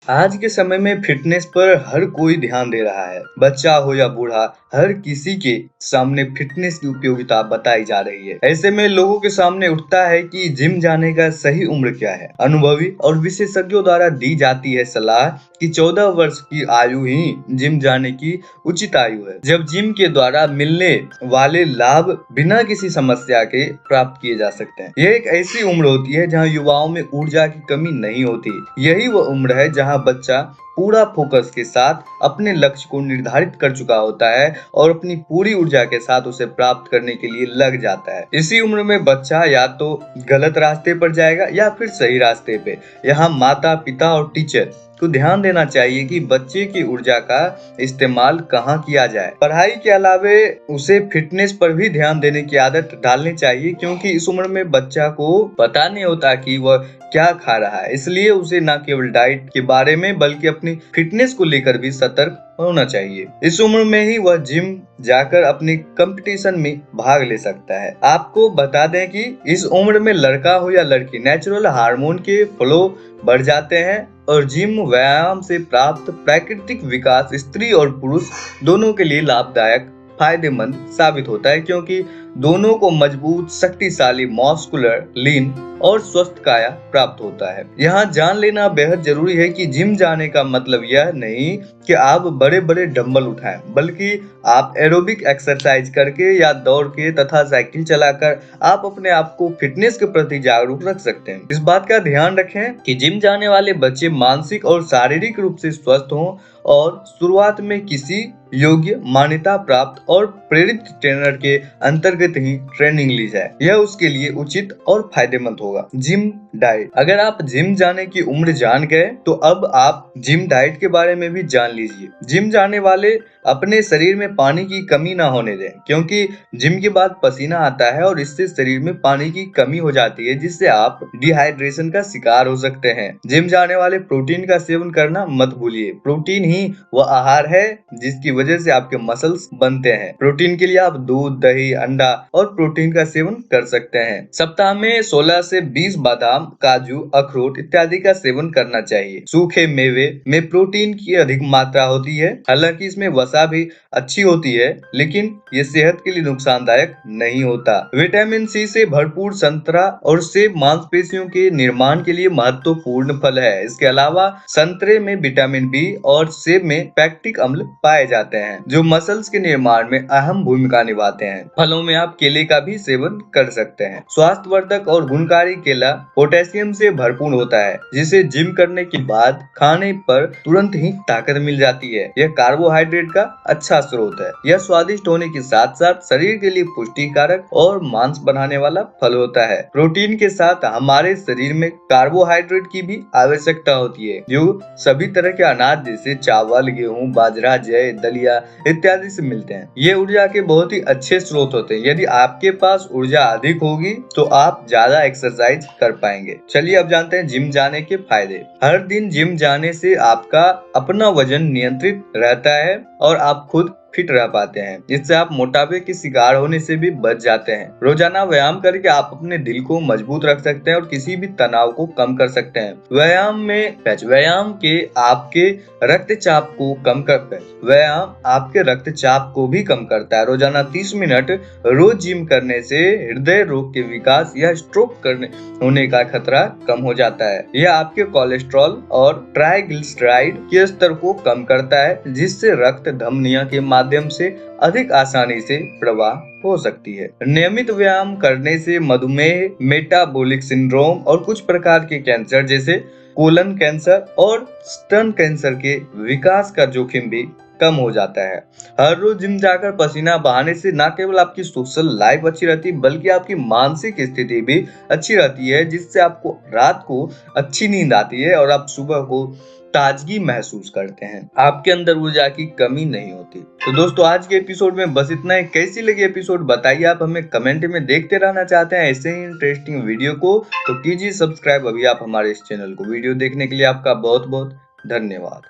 आज के समय में फिटनेस पर हर कोई ध्यान दे रहा है। बच्चा हो या बूढ़ा, हर किसी के सामने फिटनेस की उपयोगिता बताई जा रही है। ऐसे में लोगों के सामने उठता है कि जिम जाने का सही उम्र क्या है। अनुभवी और विशेषज्ञों द्वारा दी जाती है सलाह कि 14 वर्ष की आयु ही जिम जाने की उचित आयु है, जब जिम के द्वारा मिलने वाले लाभ बिना किसी समस्या के प्राप्त किए जा सकते हैं। यह एक ऐसी उम्र होती है जहां युवाओं में ऊर्जा की कमी नहीं होती। यही वो उम्र है जहां बच्चा पूरा फोकस के साथ अपने लक्ष्य को निर्धारित कर चुका होता है और अपनी पूरी ऊर्जा के साथ उसे प्राप्त करने के लिए लग जाता है। इसी उम्र में बच्चा या तो गलत रास्ते पर जाएगा या फिर सही रास्ते पे। यहाँ माता पिता और टीचर को ध्यान देना चाहिए कि बच्चे की ऊर्जा का इस्तेमाल कहाँ किया जाए। पढ़ाई के अलावे उसे फिटनेस पर भी ध्यान देने की आदत डालनी चाहिए, क्योंकि इस उम्र में बच्चा को पता नहीं होता कि वह क्या खा रहा है। इसलिए उसे न केवल डाइट के बारे में बल्कि अपनी फिटनेस को लेकर भी सतर्क होना चाहिए। इस उम्र में ही वह जिम जाकर अपने कंपटीशन में भाग ले सकता है। आपको बता दें कि इस उम्र में लड़का हो या लड़की, नेचुरल हार्मोन के फ्लो बढ़ जाते हैं और जिम व्यायाम से प्राप्त प्राकृतिक विकास स्त्री और पुरुष दोनों के लिए लाभदायक फायदेमंद साबित होता है, क्योंकि दोनों को मजबूत, शक्तिशाली, मस्कुलर, लीन और स्वस्थ काया प्राप्त होता है। यहाँ जान लेना बेहद जरूरी है कि जिम जाने का मतलब यह नहीं कि आप बड़े बड़े डंबल उठाएं, बल्कि आप एरोबिक एक्सरसाइज करके या दौड़ के तथा साइकिल चलाकर आप अपने आप को फिटनेस के प्रति जागरूक रख सकते हैं। इस बात का ध्यान रखें कि जिम जाने वाले बच्चे मानसिक और शारीरिक रूप से स्वस्थ हों और शुरुआत में किसी योग्य, मान्यता प्राप्त और प्रेरित ट्रेनर के अंतर्गत ही ट्रेनिंग ली जाए। यह उसके लिए उचित और फायदेमंद होगा। जिम डाइट, अगर आप जिम जाने की उम्र जान गए तो अब आप जिम डाइट के बारे में भी जान लीजिए। जिम जाने वाले अपने शरीर में पानी की कमी ना होने दें, क्योंकि जिम के बाद पसीना आता है और इससे शरीर में पानी की कमी हो जाती है, जिससे आप डिहाइड्रेशन का शिकार हो सकते हैं। जिम जाने वाले प्रोटीन का सेवन करना मत भूलिए। प्रोटीन ही वह आहार है जिसकी वजह से आपके मसल्स बनते हैं। प्रोटीन के लिए आप दूध, दही, अंडा और प्रोटीन का सेवन कर सकते हैं। सप्ताह में 16 से 20 बादाम, काजू, अखरोट इत्यादि का सेवन करना चाहिए। सूखे मेवे में प्रोटीन की अधिक मात्रा होती है। हालांकि इसमें वसा भी अच्छी होती है, लेकिन ये सेहत के लिए नुकसानदायक नहीं होता। विटामिन सी से भरपूर संतरा और सेब मांसपेशियों के निर्माण के लिए महत्वपूर्ण फल है। इसके अलावा संतरे में विटामिन बी और सेब में पैक्टिक अम्ल पाए जाते हैं, जो मसल्स के निर्माण में अहम भूमिका निभाते हैं। फलों में आप केले का भी सेवन कर सकते हैं। स्वास्थ्यवर्धक और गुणकारी केला पोटेशियम से भरपूर होता है, जिसे जिम करने के बाद खाने पर तुरंत ही ताकत मिल जाती है। यह कार्बोहाइड्रेट का अच्छा स्रोत है। यह स्वादिष्ट होने के साथ साथ शरीर के लिए पुष्टिकारक और मांस बनाने वाला फल होता है। प्रोटीन के साथ हमारे शरीर में कार्बोहाइड्रेट की भी आवश्यकता होती है, जो सभी तरह के अनाज जैसे चावल, गेहूं, बाजरा, जय, दलिया इत्यादि से मिलते हैं। ये ऊर्जा के बहुत ही अच्छे स्रोत होते हैं। यदि आपके पास ऊर्जा अधिक होगी तो आप ज्यादा एक्सरसाइज कर पाएंगे। चलिए अब जानते हैं जिम जाने के फायदे। हर दिन जिम जाने से आपका अपना वजन नियंत्रित रहता है और आप खुद फिट रह पाते हैं, जिससे आप मोटापे के शिकार होने से भी बच जाते हैं। रोजाना व्यायाम करके आप अपने दिल को मजबूत रख सकते हैं और किसी भी तनाव को कम कर सकते हैं। व्यायाम आपके रक्तचाप को कम करता है। व्यायाम आपके रक्तचाप को भी कम करता है। रोजाना 30 मिनट रोज जिम करने से हृदय रोग के विकास या स्ट्रोक होने का खतरा कम हो जाता है। यह आपके कोलेस्ट्रॉल और ट्राइग्लिसराइड के स्तर को कम करता है, जिससे रक्त धमनियों के माध्यम से अधिक आसानी से प्रवाह हो सकती है। नियमित व्यायाम करने से मधुमेह, मेटाबॉलिक सिंड्रोम और कुछ प्रकार के कैंसर जैसे कोलन कैंसर और स्तन कैंसर के विकास का जोखिम भी कम हो जाता है। हर रोज जिम जाकर पसीना बहाने से न केवल आपकी सोशल लाइफ अच्छी रहती है, बल्कि आपकी मानसिक स्थिति भी अच्छी रहती है, जिससे आपको रात को अच्छी नींद आती है और आप सुबह को ताजगी महसूस करते हैं। आपके अंदर ऊर्जा की कमी नहीं होती। तो दोस्तों, आज के एपिसोड में बस इतना ही। कैसी लगी एपिसोड बताइए आप हमें कमेंट में। देखते रहना चाहते हैं ऐसे ही इंटरेस्टिंग वीडियो को तो कीजिए सब्सक्राइब अभी आप हमारे इस चैनल को। वीडियो देखने के लिए आपका बहुत बहुत धन्यवाद।